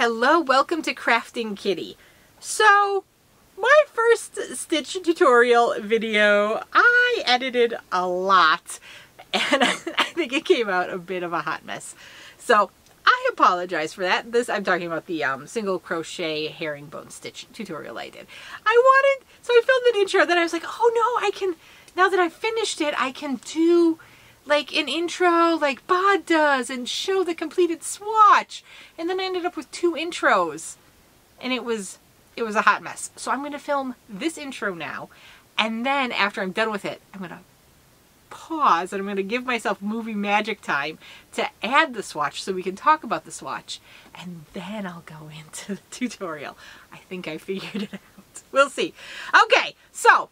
Hello, welcome to Krafting Kitty. So, my first stitch tutorial video, I edited a lot, and I think it came out a bit of a hot mess. So, I apologize for that. I'm talking about the single crochet herringbone stitch tutorial I did. So I filmed an intro, then I was like, oh no, now that I've finished it, I can do like an intro like Bod does and show the completed swatch. And then I ended up with 2 intros, and it was a hot mess. So I'm going to film this intro now, and then after I'm done with it, I'm going to pause and I'm going to give myself movie magic time to add the swatch so we can talk about the swatch, and then I'll go into the tutorial. I think I figured it out. We'll see. Okay, so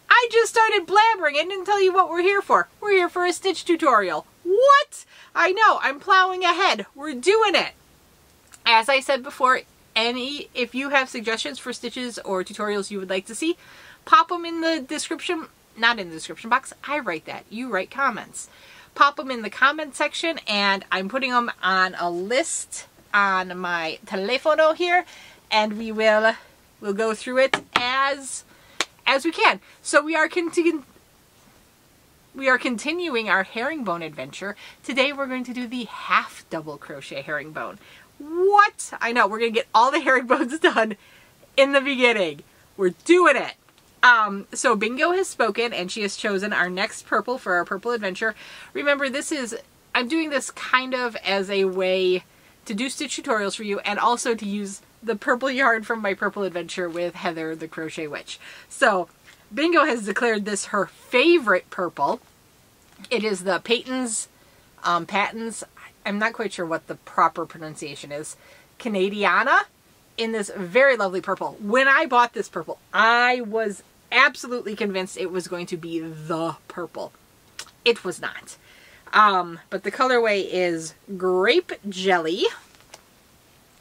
I just started blabbering and didn't tell you what we're here for. We're here for a stitch tutorial. What? I know, I'm plowing ahead. We're doing it. As I said before, if you have suggestions for stitches or tutorials you would like to see, pop them in the description. Not in the description box. I write that. You write comments. Pop them in the comment section, and I'm putting them on a list on my telefono here, and we'll go through it as we can. So we are continuing our herringbone adventure. Today we're going to do the half double crochet herringbone. What? I know, we're going to get all the herringbones done in the beginning. We're doing it. So Bingo has spoken, and she has chosen our next purple for our purple adventure. Remember, I'm doing this kind of as a way to do stitch tutorials for you, and also to use the purple yarn from my purple adventure with Heather the Crochet Witch. So Bingo has declared this her favorite purple. It is the Patons, I'm not quite sure what the proper pronunciation is, Canadiana, in this very lovely purple. When I bought this purple, I was absolutely convinced it was going to be the purple. It was not. But the colorway is Grape Jelly.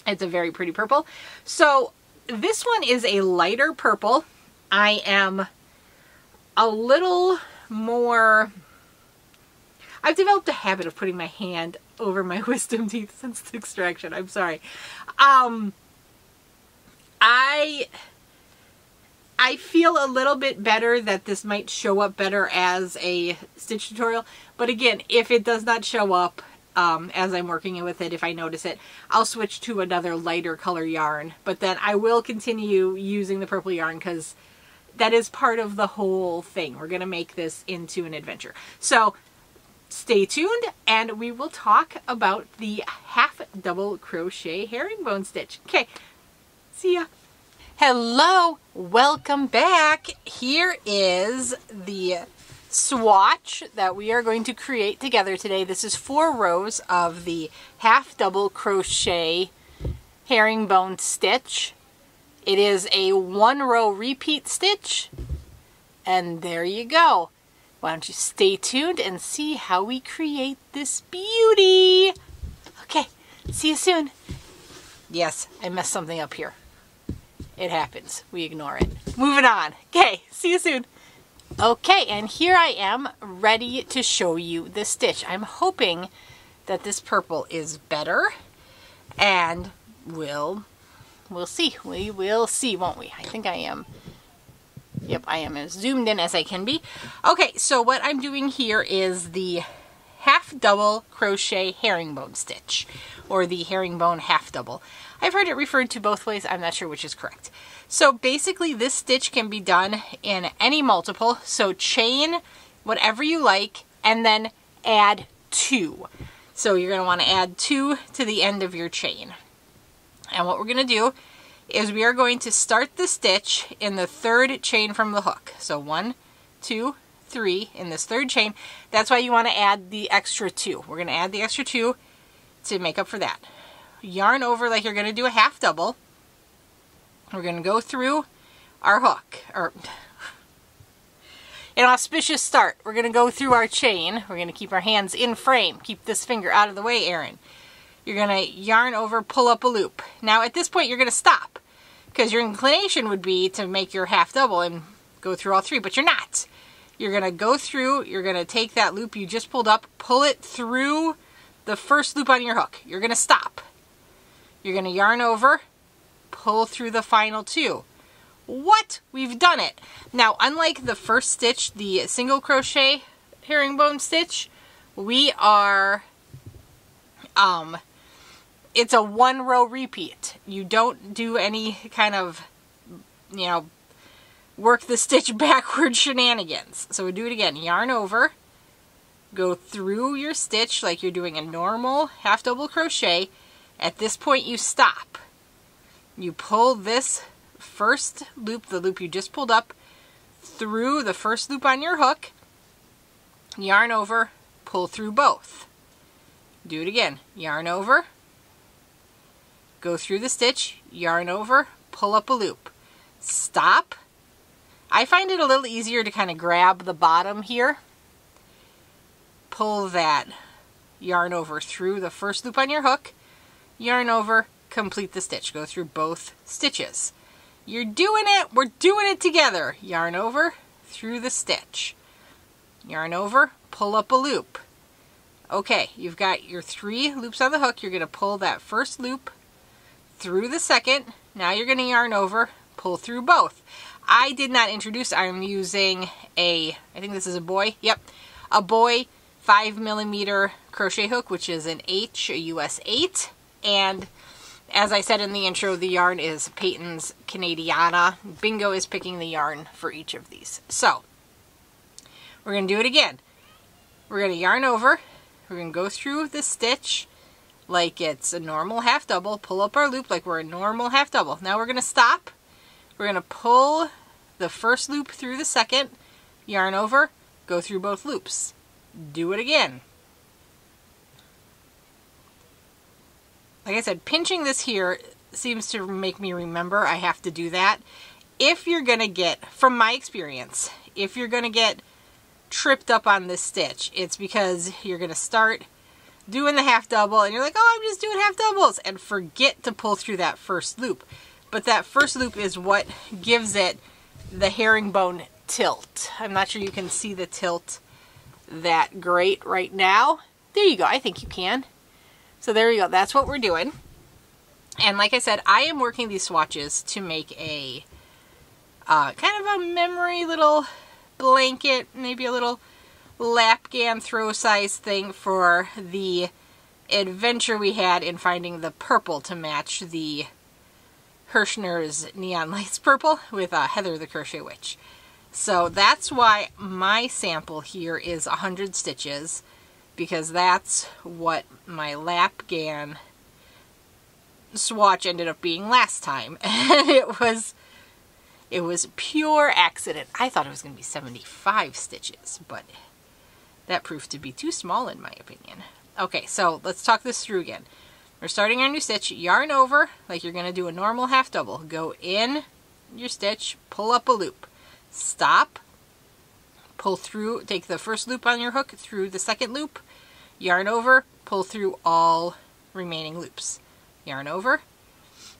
It's a very pretty purple. So this one is a lighter purple. I am a little more... I've developed a habit of putting my hand over my wisdom teeth since the extraction. I'm sorry. I feel a little bit better that this might show up better as a stitch tutorial. But again, if it does not show up as I'm working with it, if I notice it, I'll switch to another lighter color yarn. But then I will continue using the purple yarn because that is part of the whole thing. We're going to make this into an adventure. So stay tuned, and we will talk about the half double crochet herringbone stitch. Okay, see ya. Hello, welcome back. Here is the swatch that we are going to create together today. This is 4 rows of the half double crochet herringbone stitch. It is a 1-row repeat stitch, and there you go. Why don't you stay tuned and see how we create this beauty. Okay, see you soon. Yes, I messed something up here. It happens. We ignore it. Moving on. Okay, see you soon. Okay, and here I am ready to show you the stitch. I'm hoping that this purple is better, and we'll see. We will see, won't we? I think I am. Yep, I am as zoomed in as I can be. Okay, so what I'm doing here is the half double crochet herringbone stitch, or the herringbone half double. I've heard it referred to both ways. I'm not sure which is correct. So basically this stitch can be done in any multiple. So chain whatever you like, and then add 2. So you're going to want to add 2 to the end of your chain. And what we're going to do is we are going to start the stitch in the 3rd chain from the hook. So 1, 2, 3 in this 3rd chain. That's why you want to add the extra 2. We're going to add the extra 2 to make up for that. Yarn over like you're going to do a half double. We're going to go through our hook, or an auspicious start. We're going to go through our chain. We're going to keep our hands in frame. Keep this finger out of the way, Erin. You're going to yarn over, pull up a loop. Now at this point you're going to stop, because your inclination would be to make your half double and go through all 3, but you're not. You're going to go through, you're going to take that loop you just pulled up, pull it through the first loop on your hook. You're going to stop. You're going to yarn over, pull through the final 2. What? We've done it. Now, unlike the first stitch, the single crochet herringbone stitch, we are, it's a 1-row repeat. You don't do any kind of, you know, work the stitch backward shenanigans. So we do it again. Yarn over, go through your stitch like you're doing a normal half double crochet. At this point you stop. You pull this first loop, the loop you just pulled up, through the first loop on your hook, yarn over, pull through both. Do it again. Yarn over, go through the stitch, yarn over, pull up a loop. Stop. I find it a little easier to kind of grab the bottom here. Pull that yarn over through the first loop on your hook, yarn over, complete the stitch. Go through both stitches. You're doing it. We're doing it together. Yarn over, through the stitch. Yarn over, pull up a loop. Okay, you've got your 3 loops on the hook. You're going to pull that first loop through the second. Now you're going to yarn over, pull through both. I did not introduce, I'm using I think this is a boy, yep, a boy 5mm crochet hook, which is an H, a US 8, and as I said in the intro, the yarn is Peyton's Canadiana. Bingo is picking the yarn for each of these. So, we're going to do it again. We're going to yarn over, we're going to go through the stitch like it's a normal half double, pull up our loop like we're a normal half double. Now we're going to stop. We're going to pull the first loop through the second, yarn over, go through both loops. Do it again. Like I said, pinching this here seems to make me remember I have to do that. If you're going to get, from my experience, if you're going to get tripped up on this stitch, it's because you're going to start doing the half double and you're like, oh, I'm just doing half doubles, and forget to pull through that first loop. But that first loop is what gives it the herringbone tilt. I'm not sure you can see the tilt that great right now. There you go. I think you can. So there you go. That's what we're doing. And like I said, I am working these swatches to make a kind of a memory little blanket, maybe a little lapgan throw size thing for the adventure we had in finding the purple to match the Hirschner's Neon Lights purple with Heather the Crochet Witch. So that's why my sample here is 100 stitches, because that's what my lapgan swatch ended up being last time. And it was pure accident. I thought it was going to be 75 stitches, but that proved to be too small in my opinion. Okay, so let's talk this through again. We're starting our new stitch, yarn over like you're going to do a normal half double. Go in your stitch, pull up a loop. Stop, pull through, take the first loop on your hook through the second loop, yarn over, pull through all remaining loops. Yarn over,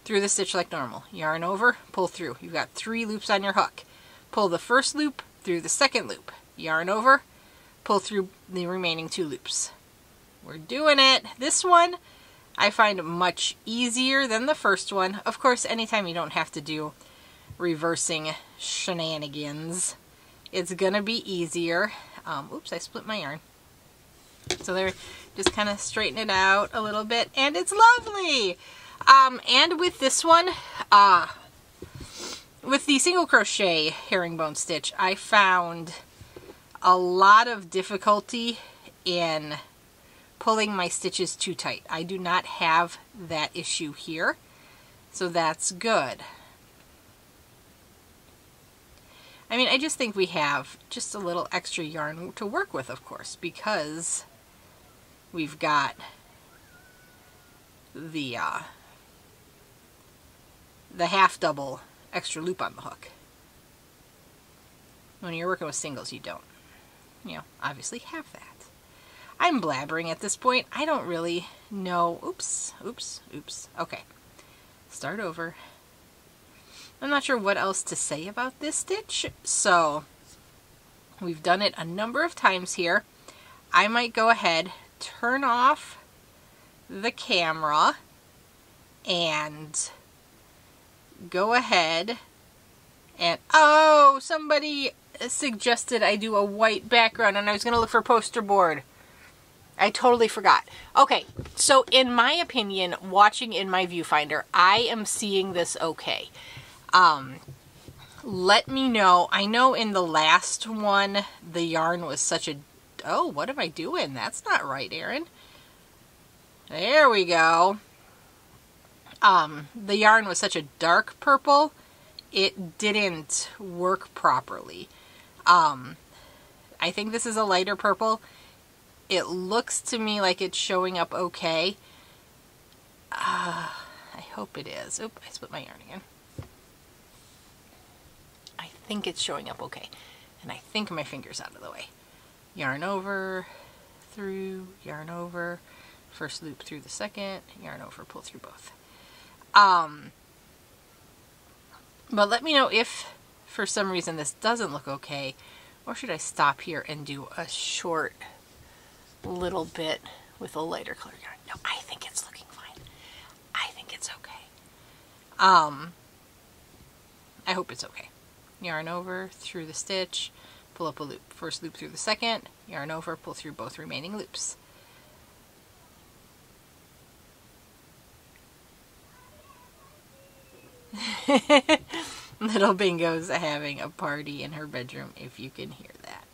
through the stitch like normal. Yarn over, pull through. You've got 3 loops on your hook. Pull the first loop through the second loop. Yarn over, pull through the remaining 2 loops. We're doing it. This one I find much easier than the first one. Of course, anytime you don't have to do reversing shenanigans, it's gonna be easier. Oops, I split my yarn. So there, just kind of straighten it out a little bit, and it's lovely. And with this one, with the single crochet herringbone stitch, I found a lot of difficulty in pulling my stitches too tight. I do not have that issue here, so that's good. I mean, I just think we have just a little extra yarn to work with, of course, because we've got the half double extra loop on the hook. When you're working with singles, you don't, obviously have that. I'm blabbering at this point. I don't really know. Oops. Okay. Start over. I'm not sure what else to say about this stitch, so we've done it a number of times here. I might go ahead, turn off the camera, and go ahead and, oh, somebody suggested I do a white background, and I was going to look for poster board. I totally forgot. Okay, so in my opinion, watching in my viewfinder, I am seeing this okay. Let me know. I know in the last one, the yarn was such a, oh, what am I doing? That's not right, Erin. There we go. The yarn was such a dark purple, it didn't work properly. I think this is a lighter purple. It looks to me like it's showing up okay. I hope it is. Oop, I split my yarn again. I think it's showing up okay. And I think my finger's out of the way. Yarn over, through, yarn over, first loop through the second, yarn over, pull through both. But let me know if for some reason this doesn't look okay, or should I stop here and do a short little bit with a lighter color yarn? No, I think it's looking fine. I think it's okay. I hope it's okay. Yarn over, through the stitch, pull up a loop. First loop through the second, yarn over, pull through both remaining loops. Little Bingo's having a party in her bedroom, if you can hear that.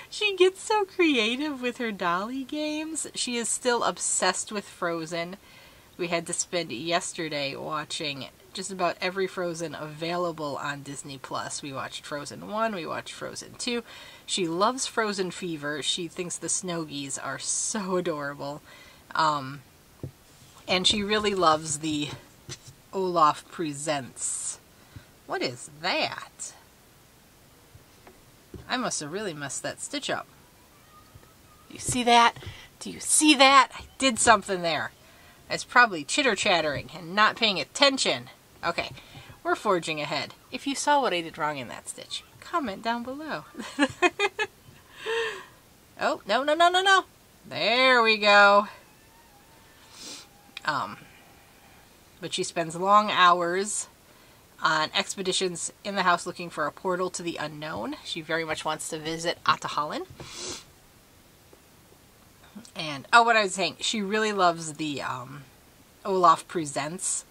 She gets so creative with her dolly games. She is still obsessed with Frozen. We had to spend yesterday watching just about every Frozen available on Disney+. We watched Frozen 1, we watched Frozen 2. She loves Frozen Fever. She thinks the Snow Geese are so adorable. And she really loves the Olaf Presents. What is that? I must have really messed that stitch up. Do you see that? Do you see that? I did something there. I was probably chitter-chattering and not paying attention. Okay, we're forging ahead. If you saw what I did wrong in that stitch, comment down below. Oh, no, no, no, no, no. There we go. But she spends long hours on expeditions in the house looking for a portal to the unknown. She very much wants to visit Atahallen. And, oh, what I was saying, she really loves the Olaf Presents.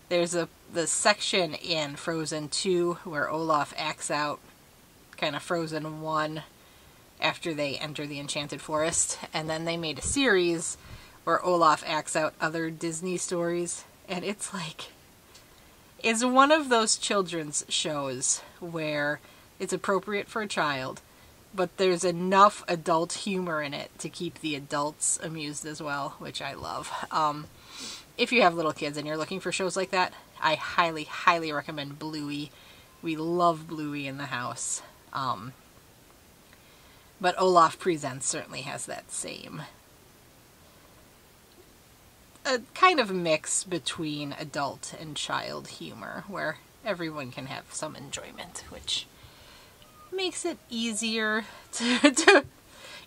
There's the section in Frozen 2 where Olaf acts out kind of Frozen 1 after they enter the Enchanted Forest. And then they made a series where Olaf acts out other Disney stories. And it's like, it's one of those children's shows where it's appropriate for a child, but there's enough adult humor in it to keep the adults amused as well, which I love. If you have little kids and you're looking for shows like that, I highly, highly recommend Bluey. We love Bluey in the house. But Olaf Presents certainly has that same a kind of mix between adult and child humor, where everyone can have some enjoyment, which makes it easier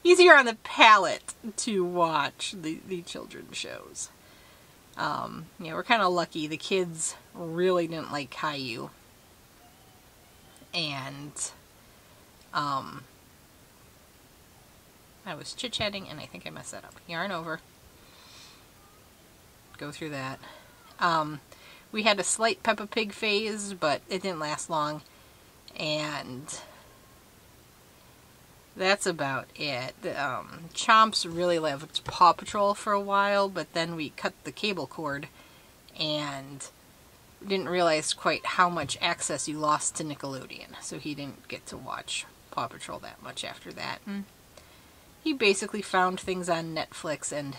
easier on the palate to watch the children's shows. We're kind of lucky. The kids really didn't like Caillou, and I was chit-chatting and I think I messed that up. Yarn over. Go through that. We had a slight Peppa Pig phase, but it didn't last long, and that's about it. Chomps really loved Paw Patrol for a while, but then we cut the cable cord and didn't realize quite how much access you lost to Nickelodeon, so he didn't get to watch Paw Patrol that much after that. And he basically found things on Netflix and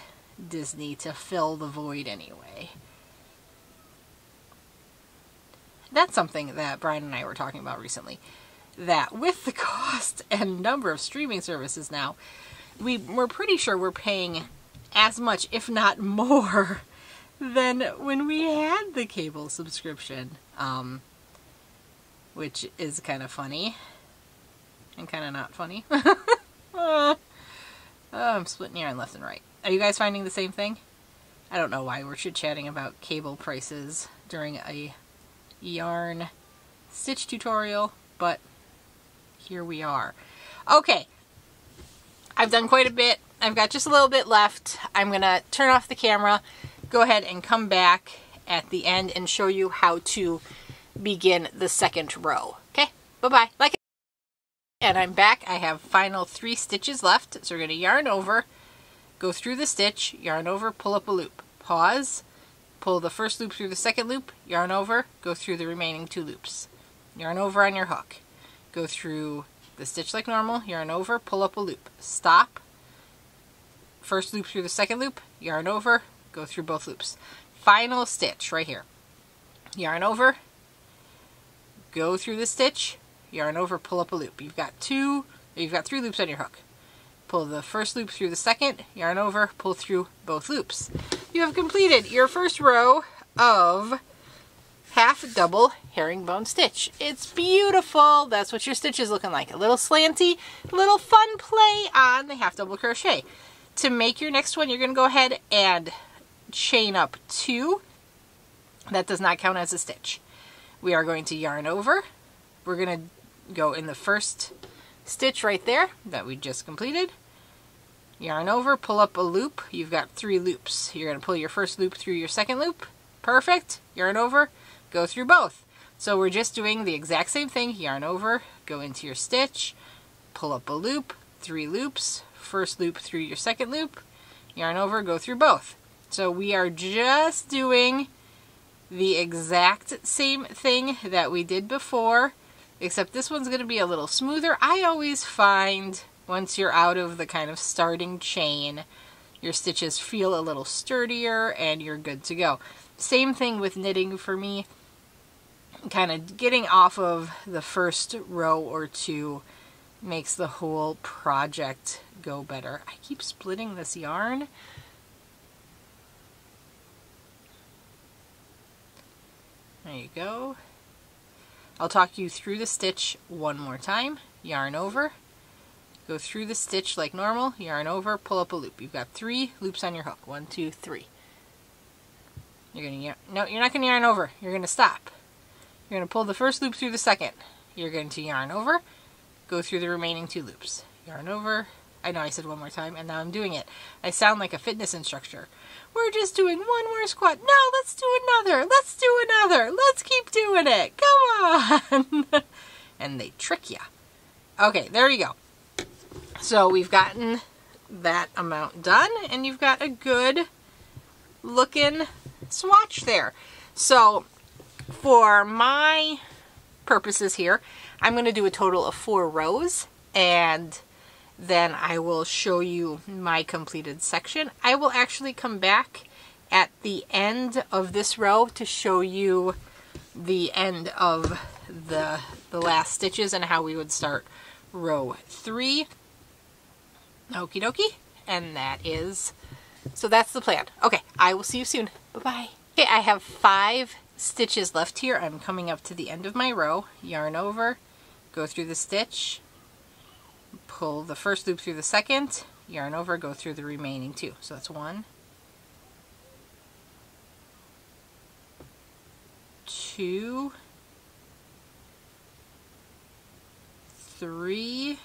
Disney to fill the void anyway. That's something that Brian and I were talking about recently, that with the cost and number of streaming services now, we're pretty sure we're paying as much, if not more, than when we had the cable subscription, which is kind of funny and kind of not funny. Oh, I'm splitting yarn left and right. Are you guys finding the same thing? I don't know why we're chit-chatting about cable prices during a yarn stitch tutorial, but here we are. Okay, I've done quite a bit. I've got just a little bit left. I'm going to turn off the camera, go ahead and come back at the end and show you how to begin the second row. Okay, bye-bye. And I'm back. I have final 3 stitches left. So we're going to yarn over, go through the stitch, yarn over, pull up a loop. Pause, pull the first loop through the second loop, yarn over, go through the remaining 2 loops. Yarn over on your hook. Go through the stitch like normal, yarn over, pull up a loop. Stop, first loop through the second loop, yarn over, go through both loops. Final stitch right here. Yarn over, go through the stitch, yarn over, pull up a loop. You've got 3 loops on your hook. Pull the first loop through the second, yarn over, pull through both loops. You have completed your first row of half double herringbone stitch. It's beautiful. That's what your stitch is looking like. A little slanty, a little fun play on the half double crochet. To make your next one, you're going to go ahead and chain up 2. That does not count as a stitch. We are going to yarn over. We're going to go in the first stitch right there that we just completed. Yarn over, pull up a loop. You've got 3 loops. You're going to pull your first loop through your second loop. Perfect. Yarn over, go through both. So we're just doing the exact same thing. Yarn over, go into your stitch, pull up a loop, 3 loops, first loop through your second loop, yarn over, go through both. So we are just doing the exact same thing that we did before, except this one's going to be a little smoother. I always find once you're out of the kind of starting chain, your stitches feel a little sturdier and you're good to go. Same thing with knitting for me. Kind of getting off of the first row or 2 makes the whole project go better. I keep splitting this yarn. There you go. I'll talk you through the stitch one more time. Yarn over, go through the stitch like normal, yarn over, pull up a loop. You've got 3 loops on your hook. 1, 2, 3. You're gonna no, you're not gonna yarn over. You're gonna stop. You're gonna pull the first loop through the second. You're going to yarn over, go through the remaining 2 loops. Yarn over. I know I said one more time, and now I'm doing it. I sound like a fitness instructor. We're just doing one more squat. No, let's do another. Let's do another. Let's keep doing it. Come on. And they trick you. Okay, there you go. So we've gotten that amount done, and you've got a good looking swatch there. So for my purposes here, I'm going to do a total of 4 rows, and then I will show you my completed section. I will actually come back at the end of this row to show you the end of the last stitches and how we would start row 3. Okie dokie. And that is, so that's the plan. Okay, I will see you soon. Bye-bye. Okay, I have 5 stitches left here. I'm coming up to the end of my row. Yarn over, go through the stitch, pull the first loop through the second, yarn over, go through the remaining 2. So that's 1, 2, 3,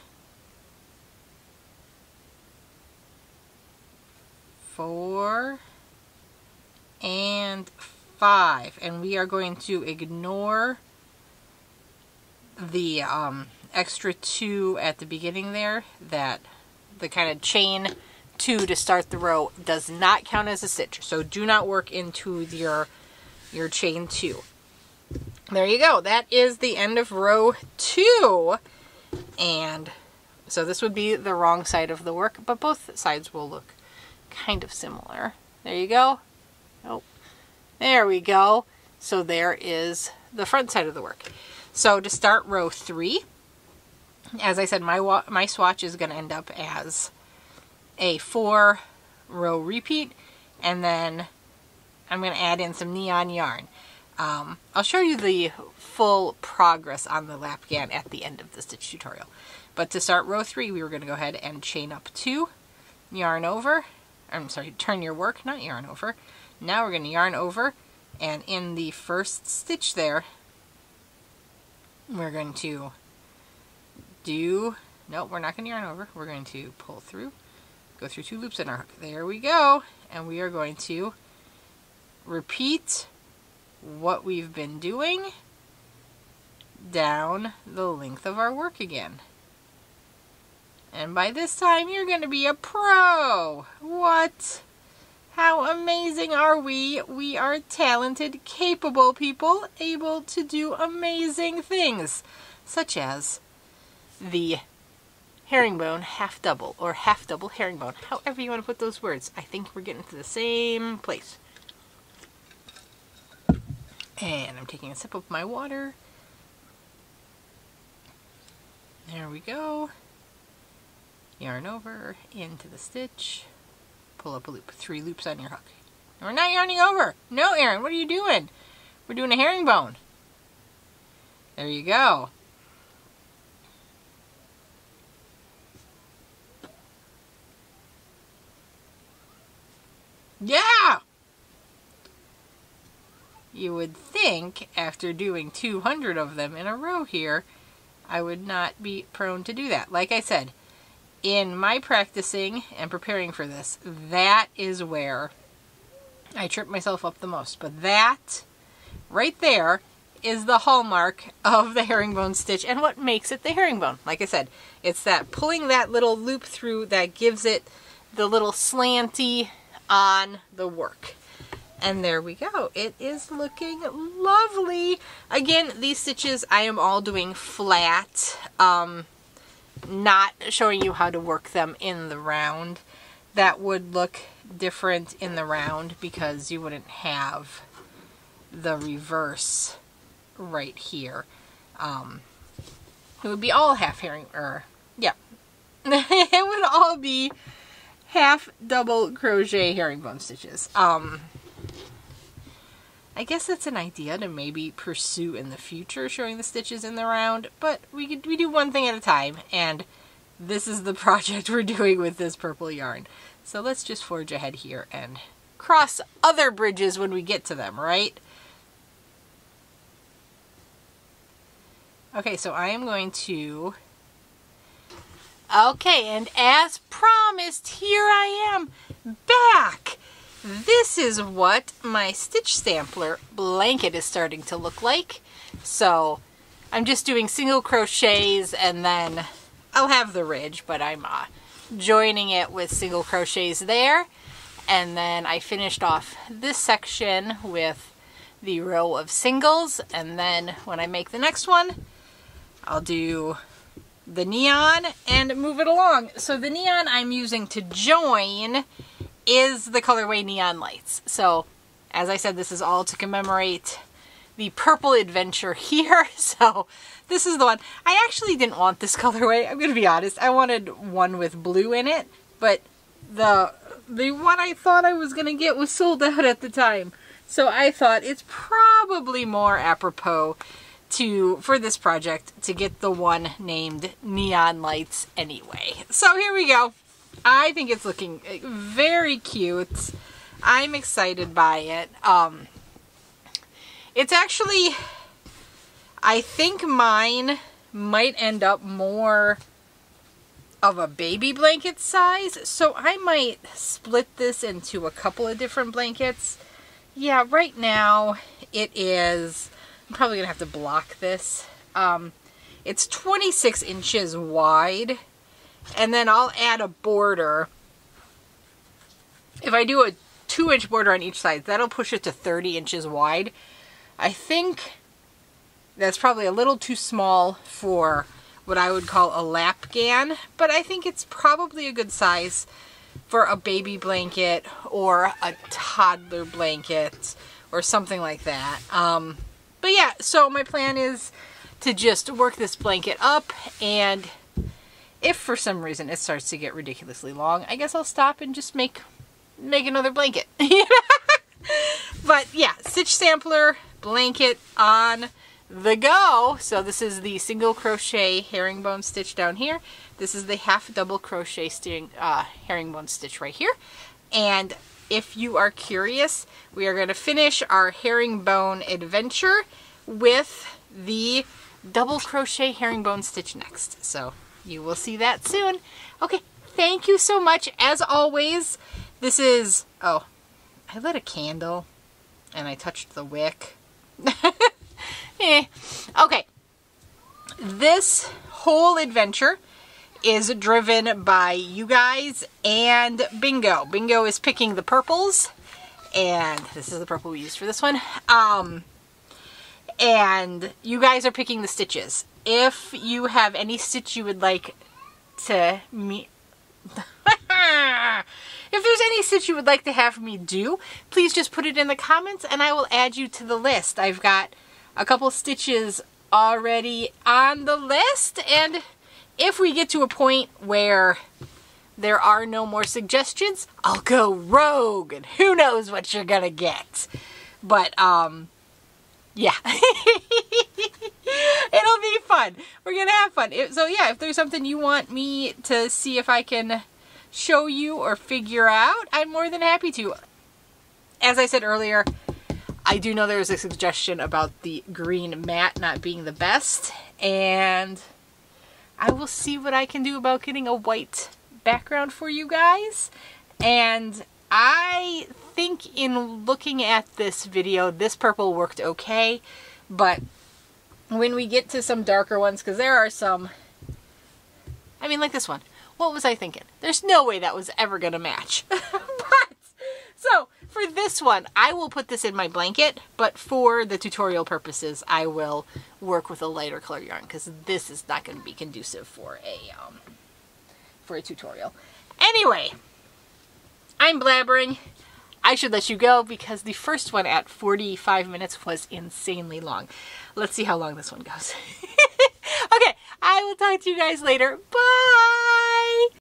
4, and 5. And we are going to ignore the extra 2 at the beginning there, that the kind of chain 2 to start the row does not count as a stitch. So do not work into your chain 2. There you go. That is the end of row 2. And so this would be the wrong side of the work, but both sides will look kind of similar. There you go. Oh, there we go. So there is the front side of the work. So to start row 3, as I said, my swatch is going to end up as a 4-row repeat, and then I'm going to add in some neon yarn. I'll show you the full progress on the lapgan at the end of the stitch tutorial. But to start row 3, we were going to go ahead and chain up 2, yarn over. I'm sorry, turn your work, not yarn over. Now we're going to yarn over, and in the first stitch there, we're going to nope, we're not going to yarn over. We're going to pull through, go through 2 loops in our hook. There we go. And we are going to repeat what we've been doing down the length of our work again. And by this time, you're going to be a pro. What? How amazing are we? We are talented, capable people, able to do amazing things, such as the herringbone half double, or half double herringbone, however you want to put those words. I think we're getting to the same place. And I'm taking a sip of my water. There we go. Yarn over into the stitch, pull up a loop, 3 loops on your hook. And we're not yarning over. No, Erin, what are you doing? We're doing a herringbone. There you go. Yeah! You would think after doing 200 of them in a row here, I would not be prone to do that. Like I said, in my practicing and preparing for this, that is where I trip myself up the most. But that right there is the hallmark of the herringbone stitch and what makes it the herringbone. Like I said, it's that pulling that little loop through that gives it the little slanty on the work. And there we go. It is looking lovely. Again, these stitches I am all doing flat. Not showing you how to work them in the round. That would look different in the round because you wouldn't have the reverse right here. It would be all half herring, or yeah, it would all be half double crochet herringbone stitches. I guess that's an idea to maybe pursue in the future, showing the stitches in the round, but we do one thing at a time, and this is the project we're doing with this purple yarn. So let's just forge ahead here and cross other bridges when we get to them, right? Okay, so I am going to... Okay, and as promised, here I am, back! This is what my stitch sampler blanket is starting to look like. So I'm just doing single crochets, and then I'll have the ridge, but I'm joining it with single crochets there. And then I finished off this section with the row of singles, and then when I make the next one, I'll do the neon and move it along. So the neon I'm using to join is the colorway Neon Lights. So, as I said, this is all to commemorate the purple adventure here. So, this is the one. I actually didn't want this colorway. I'm going to be honest. I wanted one with blue in it, but the one I thought I was going to get was sold out at the time. So, I thought it's probably more apropos for this project to get the one named Neon Lights anyway. So, here we go. I think it's looking very cute. I'm excited by it. It's actually, I think mine might end up more of a baby blanket size, so I might split this into a couple of different blankets. Yeah, right now it is, I'm probably gonna have to block this. It's 26 inches wide. And then I'll add a border. If I do a 2-inch border on each side, that'll push it to 30 inches wide. I think that's probably a little too small for what I would call a lap gan, but I think it's probably a good size for a baby blanket or a toddler blanket or something like that. But yeah, so my plan is to just work this blanket up, and if for some reason it starts to get ridiculously long, I guess I'll stop and just make another blanket. But yeah, stitch sampler, blanket on the go. So this is the single crochet herringbone stitch down here. This is the half double crochet herringbone stitch right here. And if you are curious, we are going to finish our herringbone adventure with the double crochet herringbone stitch next. So you will see that soon. Okay, thank you so much. As always, this is, oh, I lit a candle and I touched the wick. Okay, this whole adventure is driven by you guys and Bingo. Bingo is picking the purples, and this is the purple we used for this one. And you guys are picking the stitches. If you have any stitch you would like to me if there's any stitch you would like to have me do, please just put it in the comments and I will add you to the list. I've got a couple stitches already on the list, and if we get to a point where there are no more suggestions, I'll go rogue, and who knows what you're gonna get. But, yeah. It'll be fun. We're gonna have fun. So yeah, if there's something you want me to see if I can show you or figure out, I'm more than happy to. As I said earlier, I do know there was a suggestion about the green mat not being the best, and I will see what I can do about getting a white background for you guys. And I think in looking at this video, this purple worked okay, but when we get to some darker ones, because there are some, I mean, like this one, what was I thinking? There's no way that was ever gonna match. But, so for this one, I will put this in my blanket, but for the tutorial purposes, I will work with a lighter color yarn, because this is not going to be conducive for a tutorial. Anyway, I'm blabbering. I should let you go because the first one at 45 minutes was insanely long. Let's see how long this one goes. Okay, I will talk to you guys later. Bye!